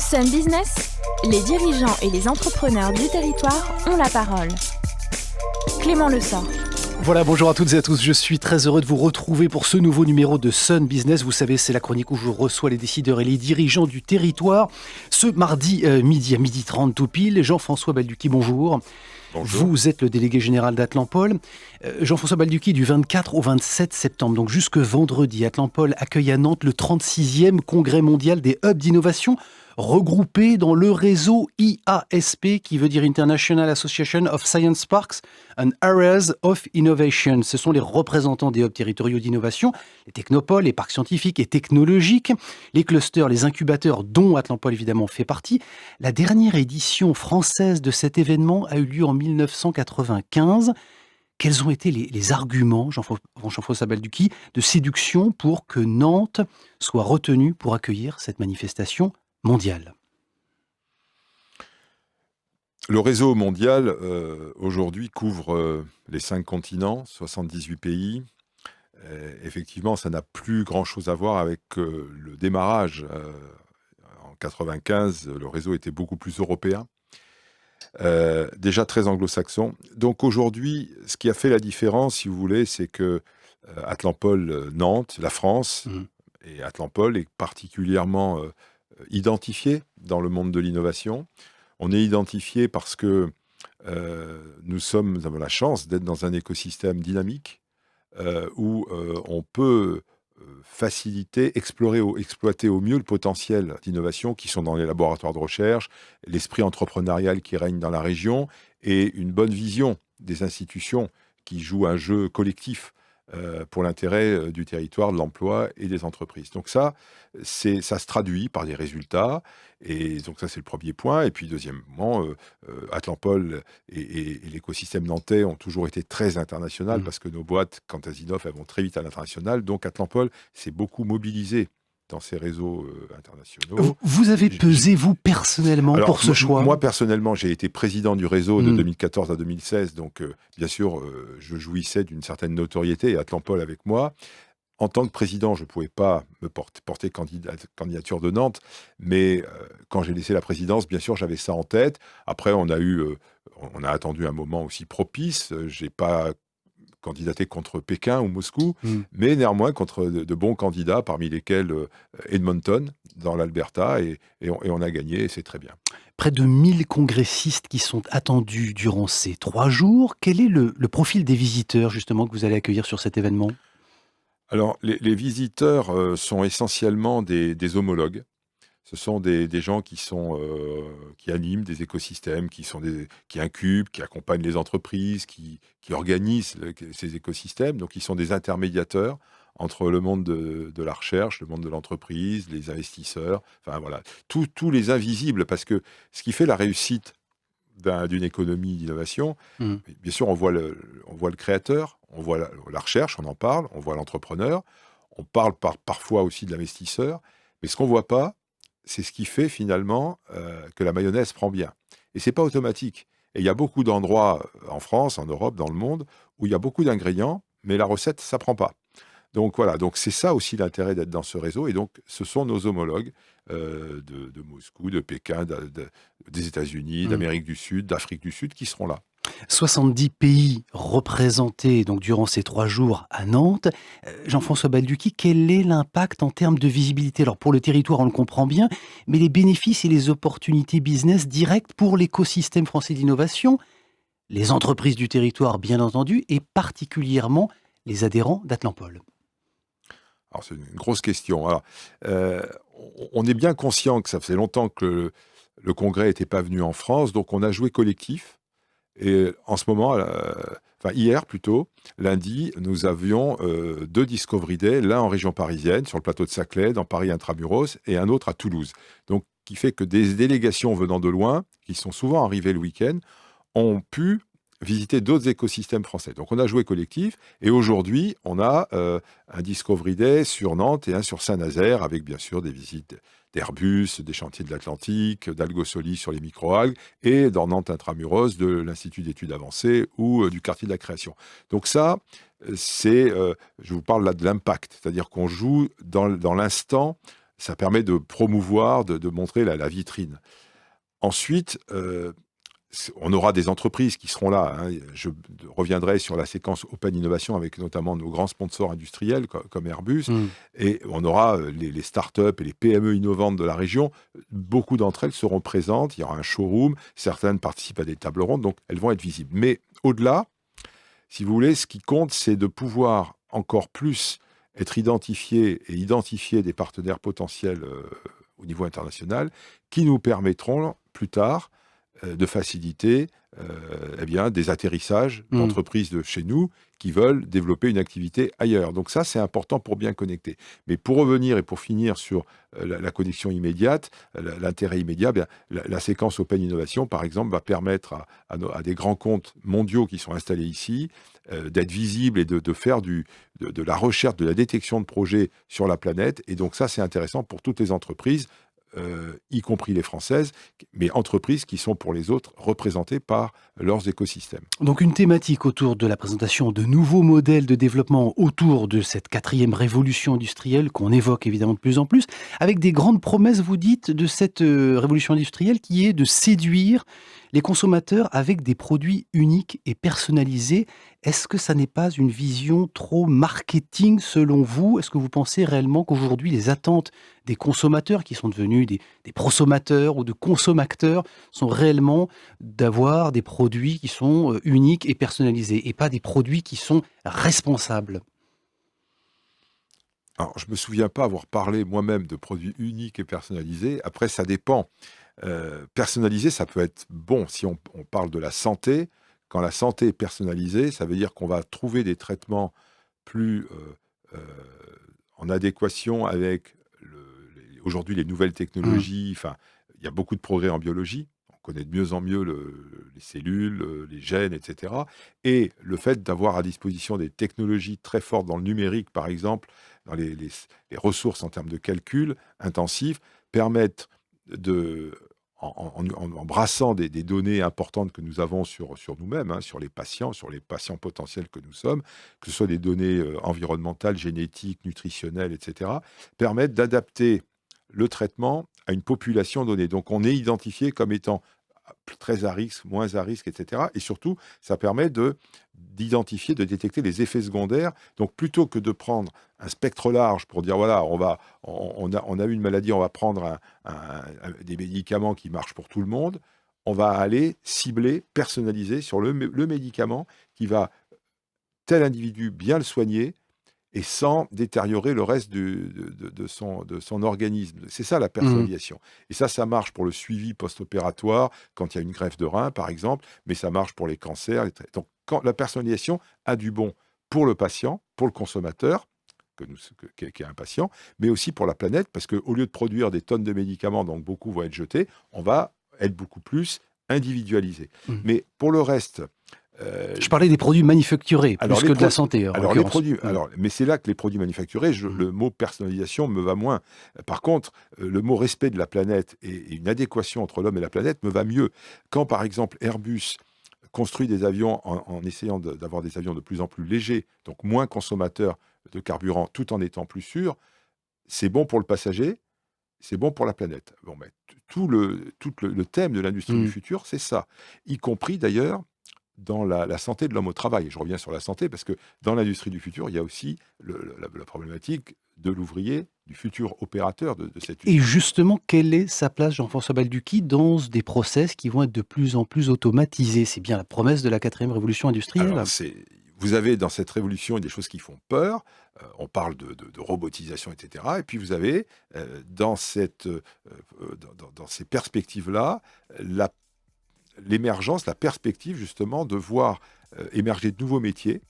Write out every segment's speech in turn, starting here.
Sun Business, les dirigeants et les entrepreneurs du territoire ont la parole. Clément Lessort. Voilà, bonjour à toutes et à tous. Je suis très heureux de vous retrouver pour ce nouveau numéro de Sun Business. Vous savez, c'est la chronique où je reçois les décideurs et les dirigeants du territoire. Ce mardi midi à 12h30 tout pile. Jean-François Balducchi, bonjour. Bonjour. Vous êtes le délégué général d'Atlampol. Jean-François Balducchi, du 24 au 27 septembre, donc jusque vendredi, Atlampol accueille à Nantes le 36e congrès mondial des hubs d'innovation, regroupés dans le réseau IASP, qui veut dire International Association of Science Parks and Areas of Innovation. Ce sont les représentants des hubs territoriaux d'innovation, les technopoles, les parcs scientifiques et technologiques, les clusters, les incubateurs, dont Atlampol évidemment fait partie. La dernière édition française de cet événement a eu lieu en 1995. Quels ont été les arguments, Jean-François Balducchi, de séduction pour que Nantes soit retenue pour accueillir cette manifestation mondiale? Le réseau mondial, aujourd'hui, couvre les 5 continents, 78 pays. Effectivement, ça n'a plus grand-chose à voir avec le démarrage. En 1995, le réseau était beaucoup plus européen, déjà très anglo-saxon. Donc aujourd'hui, ce qui a fait la différence, si vous voulez, c'est que Atlampol Nantes, la France, et Atlampol est particulièrement identifié dans le monde de l'innovation. On est identifié parce que nous avons la chance d'être dans un écosystème dynamique où on peut faciliter, exploiter au mieux le potentiel d'innovation qui sont dans les laboratoires de recherche, l'esprit entrepreneurial qui règne dans la région et une bonne vision des institutions qui jouent un jeu collectif pour l'intérêt du territoire, de l'emploi et des entreprises. Donc ça se traduit par des résultats, et donc ça c'est le premier point. Et puis deuxièmement, Atlampol et l'écosystème nantais ont toujours été très international, parce que nos boîtes, quand elles innovent, elles vont très vite à l'international. Donc Atlampol s'est beaucoup mobilisé dans ces réseaux internationaux. Vous avez pesé, vous, personnellement, pour ce choix? Moi, personnellement, j'ai été président du réseau de 2014 à 2016, donc bien sûr, je jouissais d'une certaine notoriété, et Atlampol avec moi. En tant que président, je ne pouvais pas me porter candidature de Nantes, mais quand j'ai laissé la présidence, bien sûr, j'avais ça en tête. Après, on a attendu un moment aussi propice. Je n'ai pas candidaté contre Pékin ou Moscou, mais néanmoins contre de bons candidats, parmi lesquels Edmonton, dans l'Alberta, et on a gagné, et c'est très bien. Près de 1000 congressistes qui sont attendus durant ces 3 jours. Quel est le profil des visiteurs, justement, que vous allez accueillir sur cet événement? Alors, les visiteurs sont essentiellement des homologues. Ce sont des gens qui animent des écosystèmes, qui incubent, qui accompagnent les entreprises, qui organisent ces écosystèmes. Donc, ils sont des intermédiateurs entre le monde de la recherche, le monde de l'entreprise, les investisseurs, enfin voilà, tous les invisibles, parce que ce qui fait la réussite d'une économie d'innovation, bien sûr, on voit le créateur, on voit la recherche, on en parle, on voit l'entrepreneur, on parle parfois aussi de l'investisseur, mais ce qu'on ne voit pas, c'est ce qui fait finalement que la mayonnaise prend bien. Et ce n'est pas automatique. Et il y a beaucoup d'endroits en France, en Europe, dans le monde, où il y a beaucoup d'ingrédients, mais la recette, ça ne prend pas. Donc voilà, donc c'est ça aussi l'intérêt d'être dans ce réseau. Et donc, ce sont nos homologues de Moscou, de Pékin, des États-Unis, d'Amérique du Sud, d'Afrique du Sud, qui seront là. 70 pays représentés donc durant ces 3 jours à Nantes. Jean-François Balducchi, quel est l'impact en termes de visibilité? Alors pour le territoire, on le comprend bien, mais les bénéfices et les opportunités business directes pour l'écosystème français d'innovation, les entreprises du territoire bien entendu, et particulièrement les adhérents d'Atlampol. Alors c'est une grosse question. Alors, on est bien conscient que ça faisait longtemps que le congrès n'était pas venu en France, donc on a joué collectif. Et en ce moment, hier plutôt, lundi, nous avions 2 Discovery Day, l'un en région parisienne, sur le plateau de Saclay, dans Paris Intramuros, et un autre à Toulouse. Donc, qui fait que des délégations venant de loin, qui sont souvent arrivées le week-end, ont pu visiter d'autres écosystèmes français. Donc, on a joué collectif, et aujourd'hui, on a un Discovery Day sur Nantes et un sur Saint-Nazaire, avec bien sûr des visites d'Airbus, des chantiers de l'Atlantique, d'Algosoli sur les microalgues, et dans Nantes Intramuros, de l'Institut d'études avancées ou du quartier de la création. Donc ça, je vous parle là de l'impact, c'est-à-dire qu'on joue dans l'instant Ça permet de promouvoir, de montrer la vitrine. Ensuite, on aura des entreprises qui seront là. Je reviendrai sur la séquence Open Innovation avec notamment nos grands sponsors industriels comme Airbus. Et on aura les startups et les PME innovantes de la région. Beaucoup d'entre elles seront présentes. Il y aura un showroom. Certaines participent à des tables rondes, donc elles vont être visibles. Mais au-delà, si vous voulez, ce qui compte, c'est de pouvoir encore plus être identifié et identifier des partenaires potentiels au niveau international qui nous permettront plus tard de faciliter des atterrissages d'entreprises de chez nous qui veulent développer une activité ailleurs. Donc ça, c'est important pour bien connecter. Mais pour revenir et pour finir sur la connexion immédiate, l'intérêt immédiat, la séquence Open Innovation, par exemple, va permettre à des grands comptes mondiaux qui sont installés ici d'être visibles et de faire de la recherche, de la détection de projets sur la planète. Et donc ça, c'est intéressant pour toutes les entreprises, y compris les françaises, mais entreprises qui sont pour les autres représentées par leurs écosystèmes. Donc une thématique autour de la présentation de nouveaux modèles de développement autour de cette 4e révolution industrielle qu'on évoque évidemment de plus en plus, avec des grandes promesses, vous dites, de cette révolution industrielle qui est de séduire les consommateurs avec des produits uniques et personnalisés. Est-ce que ça n'est pas une vision trop marketing selon vous ? Est-ce que vous pensez réellement qu'aujourd'hui les attentes des consommateurs qui sont devenus des prosommateurs ou de consommateurs sont réellement d'avoir des produits qui sont uniques et personnalisés et pas des produits qui sont responsables ? Alors, je ne me souviens pas avoir parlé moi-même de produits uniques et personnalisés. Après, ça dépend. Personnalisé, ça peut être bon si on parle de la santé. Quand la santé est personnalisée, ça veut dire qu'on va trouver des traitements plus en adéquation avec aujourd'hui les nouvelles technologies. Enfin, il y a beaucoup de progrès en biologie. On connaît de mieux en mieux les cellules, les gènes, etc. Et le fait d'avoir à disposition des technologies très fortes dans le numérique, par exemple, dans les ressources en termes de calcul intensifs, permettent en brassant des données importantes que nous avons sur nous-mêmes, sur les patients potentiels que nous sommes, que ce soit des données environnementales, génétiques, nutritionnelles, etc., permettent d'adapter le traitement à une population donnée. Donc on est identifié comme étant très à risque, moins à risque, etc. Et surtout, ça permet d'identifier, de détecter les effets secondaires. Donc plutôt que de prendre un spectre large pour dire, voilà, on a une maladie, on va prendre des médicaments qui marchent pour tout le monde, on va aller cibler, personnaliser sur le médicament qui va, tel individu, bien le soigner, et sans détériorer le reste de son organisme. C'est ça la personnalisation. Et ça marche pour le suivi post-opératoire, quand il y a une greffe de rein, par exemple, mais ça marche pour les cancers. Donc, la personnalisation a du bon pour le patient, pour le consommateur, qui est un patient, mais aussi pour la planète, parce qu'au lieu de produire des tonnes de médicaments, donc beaucoup vont être jetés, on va être beaucoup plus individualisé. Mais pour le reste... je parlais des produits manufacturés, plus que de la santé. Mais c'est là que les produits manufacturés, le mot personnalisation me va moins. Par contre, le mot respect de la planète et une adéquation entre l'homme et la planète me va mieux. Quand, par exemple, Airbus construit des avions en essayant d'avoir des avions de plus en plus légers, donc moins consommateurs de carburant, tout en étant plus sûrs, c'est bon pour le passager, c'est bon pour la planète. Bon, mais tout le thème de l'industrie du futur, c'est ça. Y compris, d'ailleurs, dans la santé de l'homme au travail. Et je reviens sur la santé parce que dans l'industrie du futur, il y a aussi la problématique de l'ouvrier, du futur opérateur de cette usine. Et justement, quelle est sa place, Jean-François Balducchi, dans des process qui vont être de plus en plus automatisés ? C'est bien la promesse de la 4e révolution industrielle. Alors, vous avez dans cette révolution des choses qui font peur. On parle de robotisation, etc. Et puis vous avez dans ces perspectives-là l'émergence, la perspective justement de voir émerger de nouveaux métiers,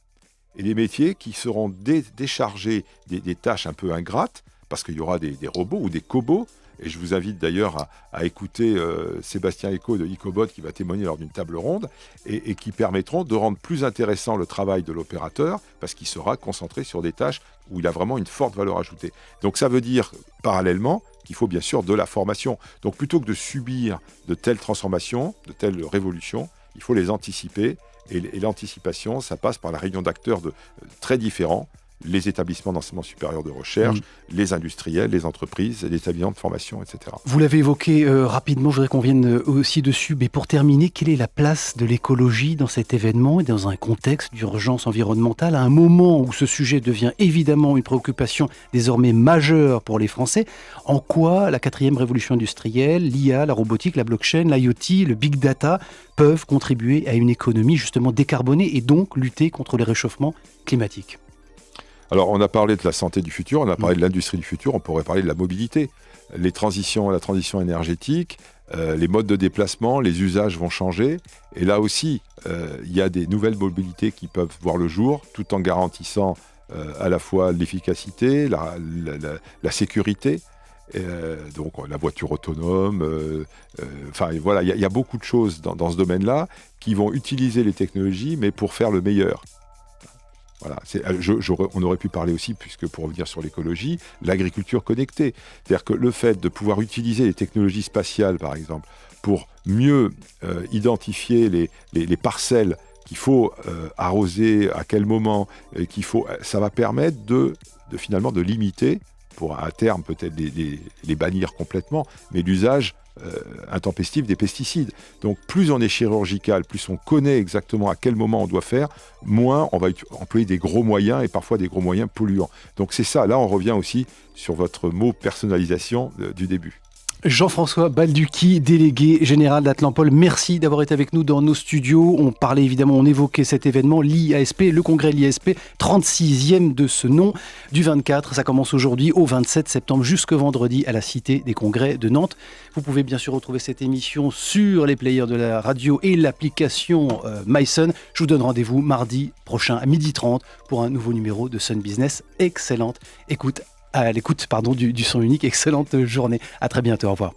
et des métiers qui seront déchargés des tâches un peu ingrates, parce qu'il y aura des robots ou des cobots. Et je vous invite d'ailleurs à écouter Sébastien Eco de Ecobot qui va témoigner lors d'une table ronde et qui permettront de rendre plus intéressant le travail de l'opérateur parce qu'il sera concentré sur des tâches où il a vraiment une forte valeur ajoutée. Donc ça veut dire parallèlement qu'il faut bien sûr de la formation. Donc plutôt que de subir de telles transformations, de telles révolutions, il faut les anticiper. Et l'anticipation, ça passe par la réunion d'acteurs très différents. les établissements d'enseignement supérieur de recherche, les industriels, les entreprises, les établissements de formation, etc. Vous l'avez évoqué rapidement, je voudrais qu'on vienne aussi dessus. Mais pour terminer, quelle est la place de l'écologie dans cet événement et dans un contexte d'urgence environnementale, à un moment où ce sujet devient évidemment une préoccupation désormais majeure pour les Français? En quoi la 4e révolution industrielle, l'IA, la robotique, la blockchain, l'IoT, le big data peuvent contribuer à une économie justement décarbonée et donc lutter contre le réchauffement climatique? Alors, on a parlé de la santé du futur, on a parlé de l'industrie du futur, on pourrait parler de la mobilité. La transition énergétique, les modes de déplacement, les usages vont changer. Et là aussi, il y a des nouvelles mobilités qui peuvent voir le jour, tout en garantissant à la fois l'efficacité, la sécurité. Donc la voiture autonome, voilà, il y a beaucoup de choses dans ce domaine-là qui vont utiliser les technologies, mais pour faire le meilleur. Voilà, on aurait pu parler aussi, puisque pour revenir sur l'écologie, l'agriculture connectée. C'est-à-dire que le fait de pouvoir utiliser les technologies spatiales, par exemple, pour mieux identifier les parcelles qu'il faut arroser, à quel moment, ça va permettre finalement de limiter, pour à terme peut-être les bannir complètement, mais l'usage intempestif des pesticides. Donc plus on est chirurgical, plus on connaît exactement à quel moment on doit faire, moins on va employer des gros moyens et parfois des gros moyens polluants. Donc c'est ça, là on revient aussi sur votre mot personnalisation du début. Jean-François Balducchi, délégué général d'Atlampol, merci d'avoir été avec nous dans nos studios. On parlait évidemment, on évoquait cet événement, l'IASP, le congrès de l'IASP, 36e de ce nom, du 24. Ça commence aujourd'hui au 27 septembre jusque vendredi à la Cité des Congrès de Nantes. Vous pouvez bien sûr retrouver cette émission sur les players de la radio et l'application mySun. Je vous donne rendez-vous mardi prochain à 12h30 pour un nouveau numéro de Sun Business. Excellente écoute. À l'écoute du son unique. Excellente journée. À très bientôt. Au revoir.